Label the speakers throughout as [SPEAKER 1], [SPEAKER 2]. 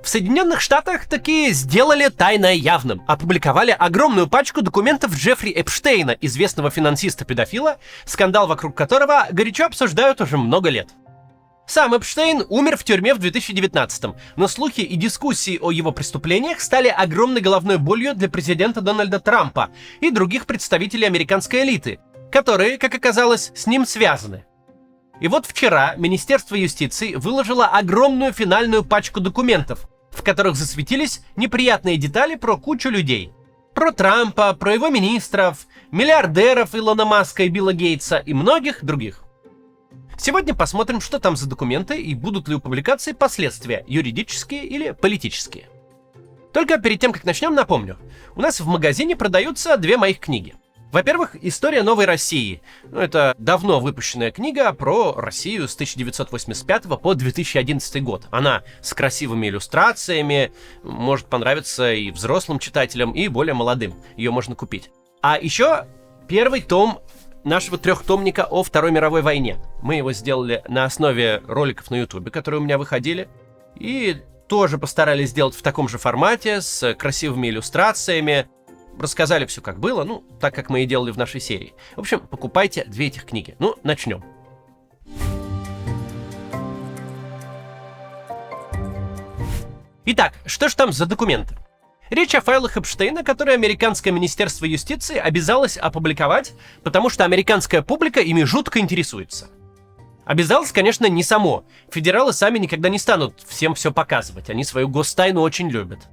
[SPEAKER 1] В Соединенных Штатах таки сделали тайное явным. Опубликовали огромную пачку документов Джеффри Эпштейна, известного финансиста-педофила, скандал вокруг которого горячо обсуждают уже много лет. Сам Эпштейн умер в тюрьме в 2019-м, но слухи и дискуссии о его преступлениях стали огромной головной болью для президента Дональда Трампа и других представителей американской элиты, которые, как оказалось, с ним связаны. И вот вчера Министерство юстиции выложило огромную финальную пачку документов, в которых засветились неприятные детали про кучу людей. Про Трампа, про его министров, миллиардеров Илона Маска и Билла Гейтса и многих других. Сегодня посмотрим, что там за документы и будут ли у публикации последствия, юридические или политические. Только перед тем, как начнем, напомню. У нас в магазине продаются две моих книги. Во-первых, «История новой России». Это давно выпущенная книга про Россию с 1985 по 2011 год. Она с красивыми иллюстрациями, может понравиться и взрослым читателям, и более молодым. Ее можно купить. А еще первый том нашего трехтомника о Второй мировой войне. Мы его сделали на основе роликов на Ютубе, которые у меня выходили. И тоже постарались сделать в таком же формате, с красивыми иллюстрациями. Рассказали все, как было, так как мы и делали в нашей серии. В общем, покупайте две этих книги. Начнем. Итак, что ж там за документы? Речь о файлах Эпштейна, которые американское министерство юстиции обязалось опубликовать, потому что американская публика ими жутко интересуется. Обязалось, конечно, не само. Федералы сами никогда не станут всем все показывать, они свою гостайну очень любят.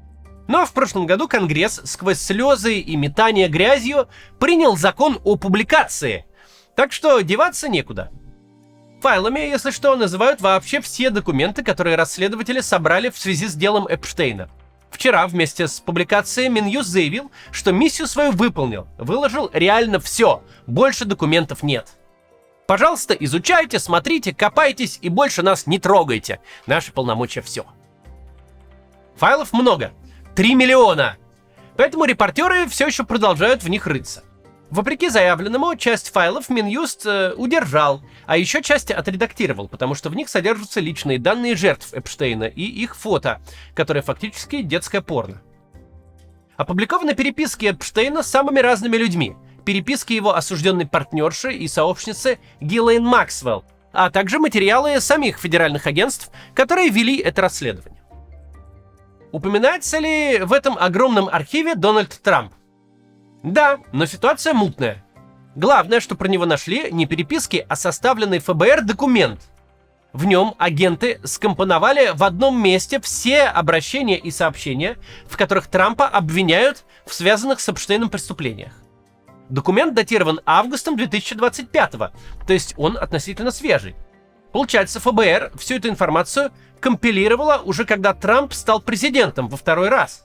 [SPEAKER 1] Но в прошлом году Конгресс сквозь слезы и метание грязью принял закон о публикации, так что деваться некуда. Файлами, если что, называют вообще все документы, которые расследователи собрали в связи с делом Эпштейна. Вчера вместе с публикацией Минюст заявил, что миссию свою выполнил, выложил реально все, больше документов нет. Пожалуйста, изучайте, смотрите, копайтесь и больше нас не трогайте. Наши полномочия все. Файлов много. 3 миллиона. Поэтому репортеры все еще продолжают в них рыться. Вопреки заявленному, часть файлов Минюст удержал, а еще часть отредактировал, потому что в них содержатся личные данные жертв Эпштейна и их фото, которые фактически детское порно. Опубликованы переписки Эпштейна с самыми разными людьми, переписки его осужденной партнерши и сообщницы Гиллейн Максвелл, а также материалы самих федеральных агентств, которые вели это расследование. Упоминается ли в этом огромном архиве Дональд Трамп? Да, но ситуация мутная. Главное, что про него нашли, не переписки, а составленный ФБР документ. В нем агенты скомпоновали в одном месте все обращения и сообщения, в которых Трампа обвиняют в связанных с Эпштейном преступлениях. Документ датирован августом 2025-го, то есть он относительно свежий. Получается, ФБР всю эту информацию компилировала уже когда Трамп стал президентом во второй раз.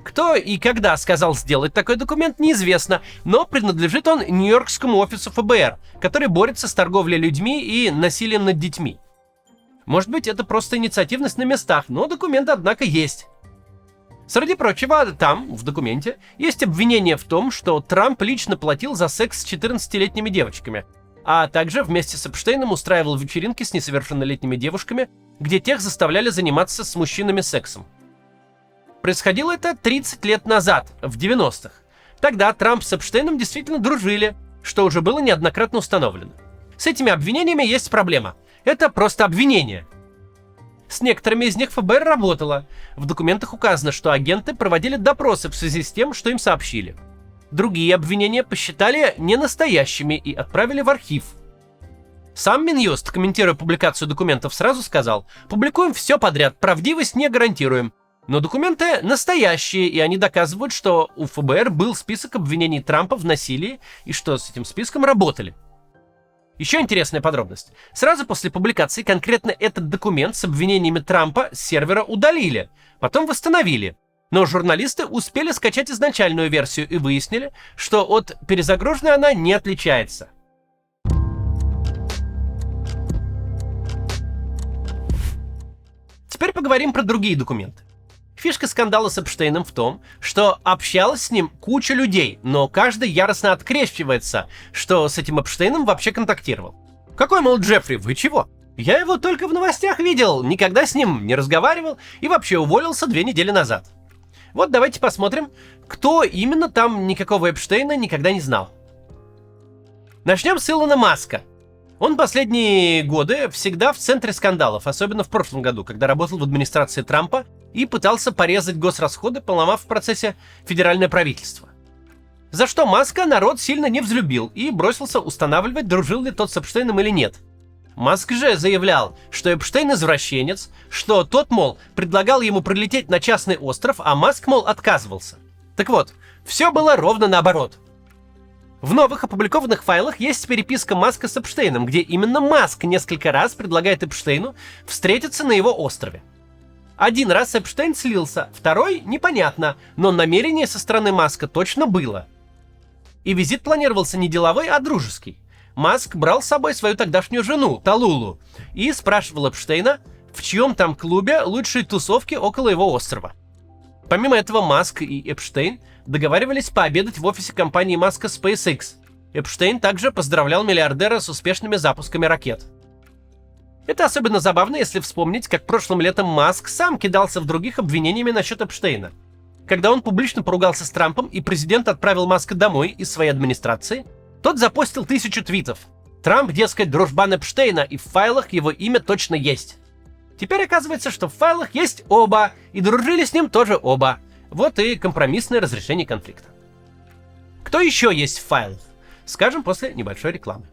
[SPEAKER 1] Кто и когда сказал сделать такой документ, неизвестно, но принадлежит он Нью-Йоркскому офису ФБР, который борется с торговлей людьми и насилием над детьми. Может быть, это просто инициативность на местах, но документ, однако, есть. Среди прочего, там, в документе, есть обвинение в том, что Трамп лично платил за секс с 14-летними девочками, а также вместе с Эпштейном устраивал вечеринки с несовершеннолетними девушками, где тех заставляли заниматься с мужчинами сексом. Происходило это 30 лет назад, в 90-х. Тогда Трамп с Эпштейном действительно дружили, что уже было неоднократно установлено. С этими обвинениями есть проблема. Это просто обвинения. С некоторыми из них ФБР работало. В документах указано, что агенты проводили допросы в связи с тем, что им сообщили. Другие обвинения посчитали ненастоящими и отправили в архив. Сам Минюст, комментируя публикацию документов, сразу сказал: «Публикуем все подряд, правдивость не гарантируем». Но документы настоящие, и они доказывают, что у ФБР был список обвинений Трампа в насилии, и что с этим списком работали. Еще интересная подробность. Сразу после публикации конкретно этот документ с обвинениями Трампа с сервера удалили, потом восстановили. Но журналисты успели скачать изначальную версию и выяснили, что от перезагруженной она не отличается. Теперь поговорим про другие документы. Фишка скандала с Эпштейном в том, что общалась с ним куча людей, но каждый яростно открещивается, что с этим Эпштейном вообще контактировал. Какой, мол, Джеффри, вы чего? Я его только в новостях видел, никогда с ним не разговаривал и вообще уволился 2 недели назад. Вот давайте посмотрим, кто именно там никакого Эпштейна никогда не знал. Начнем с Илона Маска. Он последние годы всегда в центре скандалов, особенно в прошлом году, когда работал в администрации Трампа и пытался порезать госрасходы, поломав в процессе федеральное правительство. За что Маска народ сильно не взлюбил и бросился устанавливать, дружил ли тот с Эпштейном или нет. Маск же заявлял, что Эпштейн извращенец, что тот, мол, предлагал ему прилететь на частный остров, а Маск, мол, отказывался. Так вот, все было ровно наоборот. В новых опубликованных файлах есть переписка Маска с Эпштейном, где именно Маск несколько раз предлагает Эпштейну встретиться на его острове. Один раз Эпштейн слился, второй непонятно, но намерение со стороны Маска точно было. И визит планировался не деловой, а дружеский. Маск брал с собой свою тогдашнюю жену, Талулу, и спрашивал Эпштейна, в чьем там клубе лучшие тусовки около его острова. Помимо этого, Маск и Эпштейн договаривались пообедать в офисе компании Маска SpaceX. Эпштейн также поздравлял миллиардера с успешными запусками ракет. Это особенно забавно, если вспомнить, как прошлым летом Маск сам кидался в других обвинениями насчет Эпштейна. Когда он публично поругался с Трампом и президент отправил Маска домой из своей администрации, тот запостил 1000 твитов. Трамп, дескать, дружбан Эпштейна, и в файлах его имя точно есть. Теперь оказывается, что в файлах есть оба, и дружили с ним тоже оба. Вот и компромиссное разрешение конфликта. Кто еще есть в файлах? Скажем после небольшой рекламы.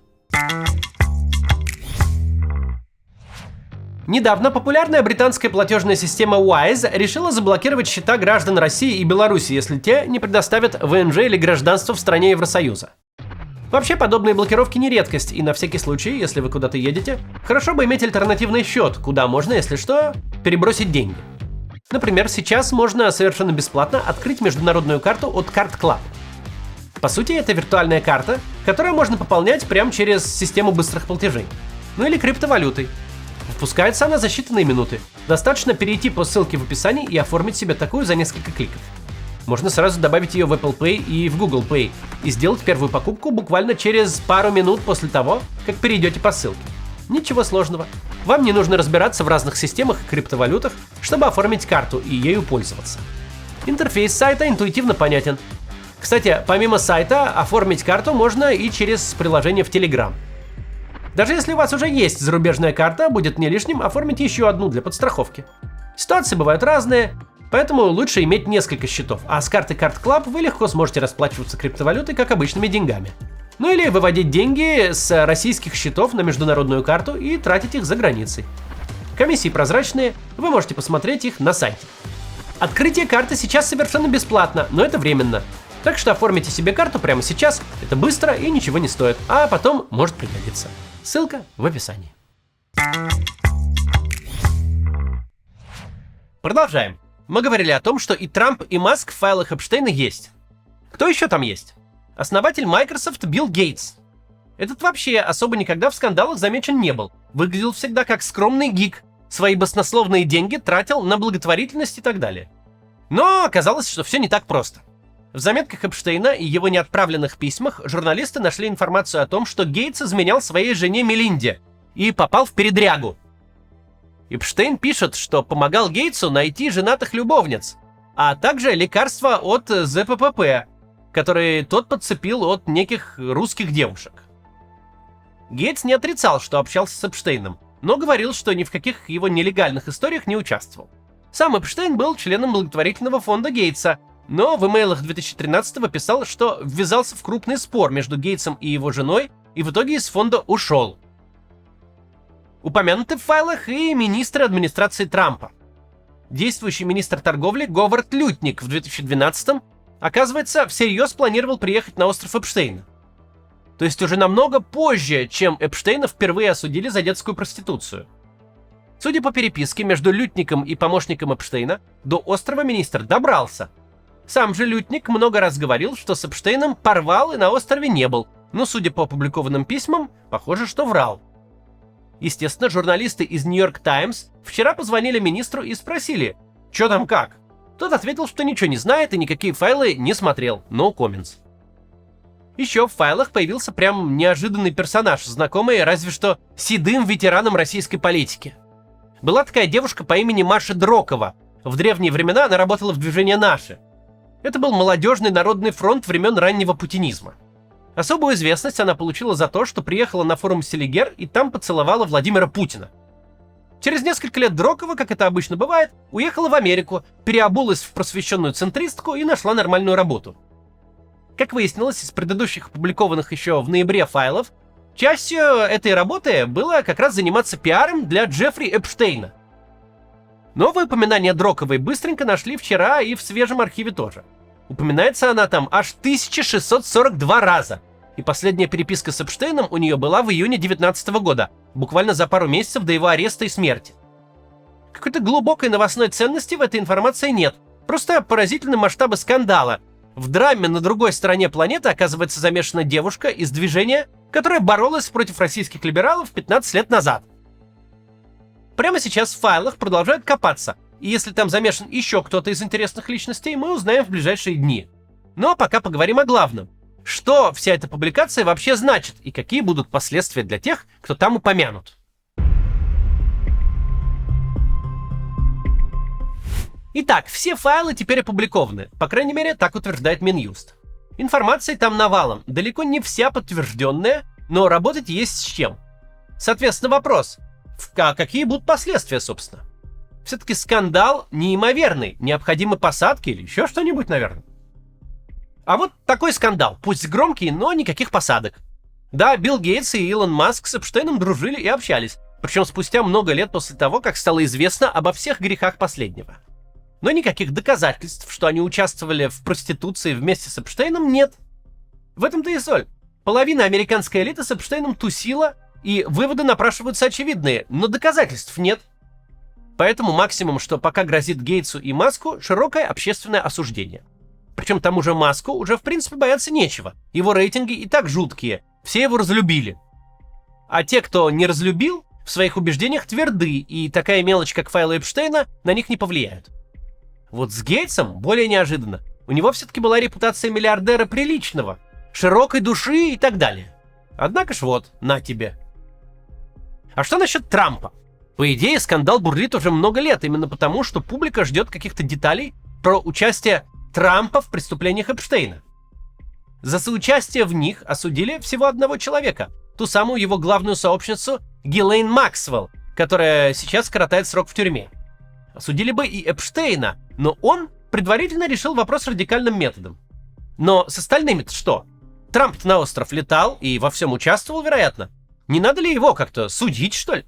[SPEAKER 1] Недавно популярная британская платежная система Wise решила заблокировать счета граждан России и Беларуси, если те не предоставят ВНЖ или гражданство в стране Евросоюза. Вообще, подобные блокировки не редкость, и на всякий случай, если вы куда-то едете, хорошо бы иметь альтернативный счет, куда можно, если что, перебросить деньги. Например, сейчас можно совершенно бесплатно открыть международную карту от Card Club. По сути, это виртуальная карта, которую можно пополнять прямо через систему быстрых платежей. Ну или криптовалютой. Впускается она за считанные минуты. Достаточно перейти по ссылке в описании и оформить себе такую за несколько кликов. Можно сразу добавить ее в Apple Pay и в Google Pay и сделать первую покупку буквально через пару минут после того, как перейдете по ссылке. Ничего сложного. Вам не нужно разбираться в разных системах и криптовалютах, чтобы оформить карту и ею пользоваться. Интерфейс сайта интуитивно понятен. Кстати, помимо сайта, оформить карту можно и через приложение в Telegram. Даже если у вас уже есть зарубежная карта, будет не лишним оформить еще одну для подстраховки. Ситуации бывают разные, поэтому лучше иметь несколько счетов, а с карты Card Club вы легко сможете расплачиваться криптовалютой, как обычными деньгами. Ну или выводить деньги с российских счетов на международную карту и тратить их за границей. Комиссии прозрачные, вы можете посмотреть их на сайте. Открытие карты сейчас совершенно бесплатно, но это временно. Так что оформите себе карту прямо сейчас, это быстро и ничего не стоит, а потом может пригодиться. Ссылка в описании. Продолжаем. Мы говорили о том, что и Трамп, и Маск в файлах Эпштейна есть. Кто еще там есть? Основатель Microsoft Билл Гейтс. Этот вообще особо никогда в скандалах замечен не был. Выглядел всегда как скромный гик. Свои баснословные деньги тратил на благотворительность и так далее. Но оказалось, что все не так просто. В заметках Эпштейна и его неотправленных письмах журналисты нашли информацию о том, что Гейтс изменял своей жене Мелинде и попал в передрягу. Эпштейн пишет, что помогал Гейтсу найти женатых любовниц, а также лекарства от ЗППП, которые тот подцепил от неких русских девушек. Гейтс не отрицал, что общался с Эпштейном, но говорил, что ни в каких его нелегальных историях не участвовал. Сам Эпштейн был членом благотворительного фонда Гейтса, но в имейлах 2013-го писал, что ввязался в крупный спор между Гейтсом и его женой и в итоге из фонда ушел. Упомянуты в файлах и министры администрации Трампа. Действующий министр торговли Говард Лютник в 2012-м, оказывается, всерьез планировал приехать на остров Эпштейна. То есть уже намного позже, чем Эпштейна впервые осудили за детскую проституцию. Судя по переписке между Лютником и помощником Эпштейна, до острова министр добрался. Сам же Лютник много раз говорил, что с Эпштейном порвал и на острове не был, но, судя по опубликованным письмам, похоже, что врал. Естественно, журналисты из New York Times вчера позвонили министру и спросили, что там как. Тот ответил, что ничего не знает и никакие файлы не смотрел, no comments. Еще в файлах появился прям неожиданный персонаж, знакомый разве что седым ветеранам российской политики. Была такая девушка по имени Маша Дрокова. В древние времена она работала в движении «Наши». Это был молодежный народный фронт времен раннего путинизма. Особую известность она получила за то, что приехала на форум Селигер и там поцеловала Владимира Путина. Через несколько лет Дрокова, как это обычно бывает, уехала в Америку, переобулась в просвещенную центристку и нашла нормальную работу. Как выяснилось из предыдущих опубликованных еще в ноябре файлов, частью этой работы было как раз заниматься пиаром для Джеффри Эпштейна. Новые упоминания Дроковой быстренько нашли вчера и в свежем архиве тоже. Упоминается она там аж 1642 раза. И последняя переписка с Эпштейном у нее была в июне 2019 года, буквально за пару месяцев до его ареста и смерти. Какой-то глубокой новостной ценности в этой информации нет. Просто поразительные масштабы скандала. В драме на другой стороне планеты оказывается замешана девушка из движения, которая боролась против российских либералов 15 лет назад. Прямо сейчас в файлах продолжают копаться, и если там замешан еще кто-то из интересных личностей, мы узнаем в ближайшие дни. Ну а пока поговорим о главном. Что вся эта публикация вообще значит, и какие будут последствия для тех, кто там упомянут. Итак, все файлы теперь опубликованы, по крайней мере, так утверждает Минюст. Информации там навалом, далеко не вся подтвержденная, но работать есть с чем. Соответственно, вопрос, а какие будут последствия, собственно? Все-таки скандал неимоверный, необходимы посадки или еще что-нибудь, наверное. А вот такой скандал, пусть громкий, но никаких посадок. Да, Билл Гейтс и Илон Маск с Эпштейном дружили и общались, причем спустя много лет после того, как стало известно обо всех грехах последнего. Но никаких доказательств, что они участвовали в проституции вместе с Эпштейном, нет. В этом-то и соль. Половина американской элиты с Эпштейном тусила, и выводы напрашиваются очевидные, но доказательств нет. Поэтому максимум, что пока грозит Гейтсу и Маску, широкое общественное осуждение. Причем тому же Маску уже в принципе бояться нечего. Его рейтинги и так жуткие, все его разлюбили. А те, кто не разлюбил, в своих убеждениях тверды, и такая мелочь, как файлы Эпштейна, на них не повлияет. Вот с Гейтсом более неожиданно. У него все-таки была репутация миллиардера приличного, широкой души и так далее. Однако ж вот, на тебе. А что насчет Трампа? По идее, скандал бурлит уже много лет, именно потому, что публика ждет каких-то деталей про участие Трампа в преступлениях Эпштейна. За соучастие в них осудили всего одного человека, ту самую его главную сообщницу Гhislaine Максвелл, которая сейчас коротает срок в тюрьме. Осудили бы и Эпштейна, но он предварительно решил вопрос радикальным методом. Но с остальными-то что? Трамп на остров летал и во всем участвовал, вероятно. Не надо ли его как-то судить, что ли?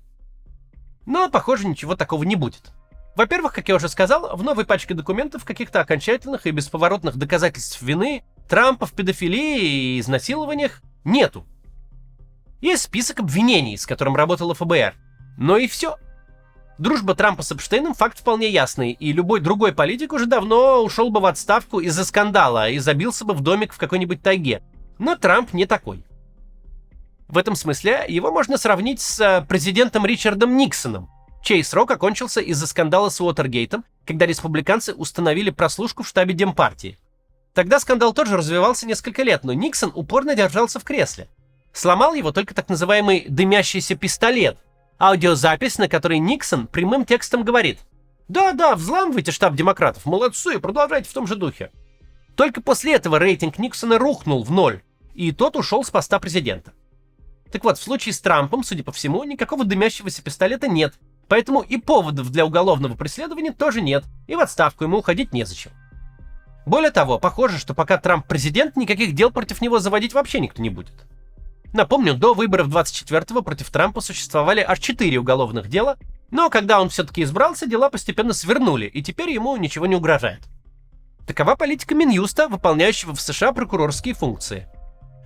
[SPEAKER 1] Но, похоже, ничего такого не будет. Во-первых, как я уже сказал, в новой пачке документов каких-то окончательных и бесповоротных доказательств вины Трампа в педофилии и изнасилованиях нету. Есть список обвинений, с которым работала ФБР. Но и все. Дружба Трампа с Эпштейном факт вполне ясный, и любой другой политик уже давно ушел бы в отставку из-за скандала и забился бы в домик в какой-нибудь тайге. Но Трамп не такой. В этом смысле его можно сравнить с президентом Ричардом Никсоном, чей срок окончился из-за скандала с Уотергейтом, когда республиканцы установили прослушку в штабе Демпартии. Тогда скандал тоже развивался несколько лет, но Никсон упорно держался в кресле. Сломал его только так называемый «дымящийся пистолет», аудиозапись, на которой Никсон прямым текстом говорит: «Да-да, взламывайте штаб демократов, молодцы, продолжайте в том же духе». Только после этого рейтинг Никсона рухнул в ноль, и тот ушел с поста президента. Так вот, в случае с Трампом, судя по всему, никакого дымящегося пистолета нет, поэтому и поводов для уголовного преследования тоже нет, и в отставку ему уходить незачем. Более того, похоже, что пока Трамп президент, никаких дел против него заводить вообще никто не будет. Напомню, до выборов 24-го против Трампа существовали аж 4 уголовных дела, но когда он все-таки избрался, дела постепенно свернули, и теперь ему ничего не угрожает. Такова политика Минюста, выполняющего в США прокурорские функции.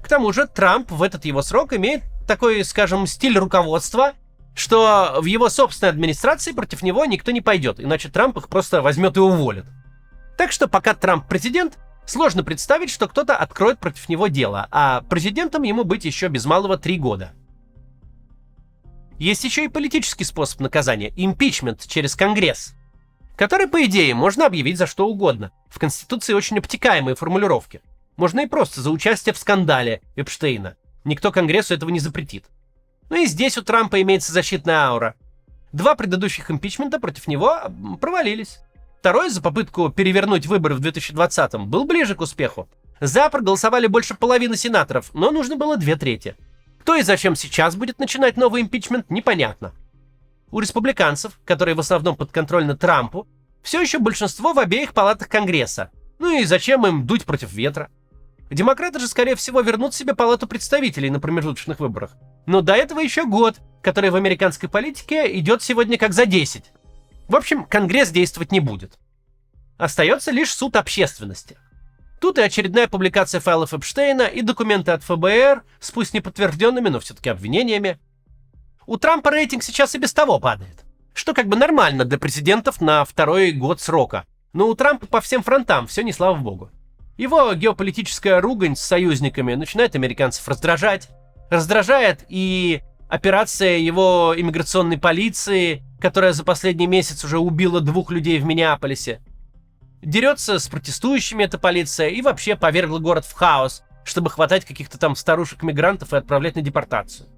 [SPEAKER 1] К тому же Трамп в этот его срок имеет такой, скажем, стиль руководства, что в его собственной администрации против него никто не пойдет, иначе Трамп их просто возьмет и уволит. Так что пока Трамп президент, сложно представить, что кто-то откроет против него дело, а президентом ему быть еще без малого 3 года. Есть еще и политический способ наказания – импичмент через Конгресс, который, по идее, можно объявить за что угодно. В Конституции очень обтекаемые формулировки. Можно и просто за участие в скандале Эпштейна. Никто Конгрессу этого не запретит. Ну и здесь у Трампа имеется защитная аура. 2 предыдущих импичмента против него провалились. Второй за попытку перевернуть выборы в 2020-м был ближе к успеху. За проголосовали больше половины сенаторов, но нужно было 2/3. Кто и зачем сейчас будет начинать новый импичмент, непонятно. У республиканцев, которые в основном подконтрольны Трампу, все еще большинство в обеих палатах Конгресса. Ну и зачем им дуть против ветра? Демократы же, скорее всего, вернут себе палату представителей на промежуточных выборах. Но до этого еще год, который в американской политике идет сегодня как за 10. В общем, Конгресс действовать не будет. Остается лишь суд общественности. Тут и очередная публикация файлов Эпштейна, и документы от ФБР с пусть неподтвержденными, но все-таки обвинениями. У Трампа рейтинг сейчас и без того падает. Что как бы нормально для президентов на 2-й год срока. Но у Трампа по всем фронтам все не слава богу. Его геополитическая ругань с союзниками начинает американцев раздражать. Раздражает и операция его иммиграционной полиции, которая за последний месяц уже убила 2 людей в Миннеаполисе. Дерется с протестующими эта полиция и вообще повергла город в хаос, чтобы хватать каких-то там старушек-мигрантов и отправлять на депортацию.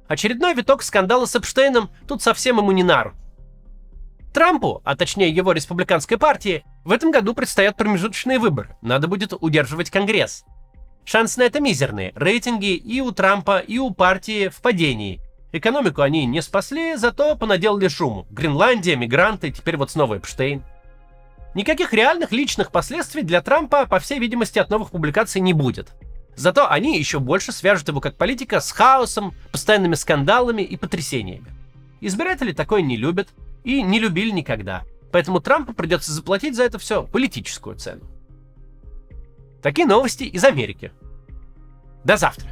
[SPEAKER 1] Очередной виток скандала с Эпштейном тут совсем ему не на руку. Трампу, а точнее его республиканской партии, в этом году предстоят промежуточные выборы. Надо будет удерживать Конгресс. Шансы на это мизерные. Рейтинги и у Трампа, и у партии в падении. Экономику они не спасли, зато понаделали шуму. Гренландия, мигранты, теперь вот снова Эпштейн. Никаких реальных личных последствий для Трампа, по всей видимости, от новых публикаций не будет. Зато они еще больше свяжут его как политика с хаосом, постоянными скандалами и потрясениями. Избиратели такое не любят и не любили никогда. Поэтому Трампу придется заплатить за это все политическую цену. Такие новости из Америки. До завтра.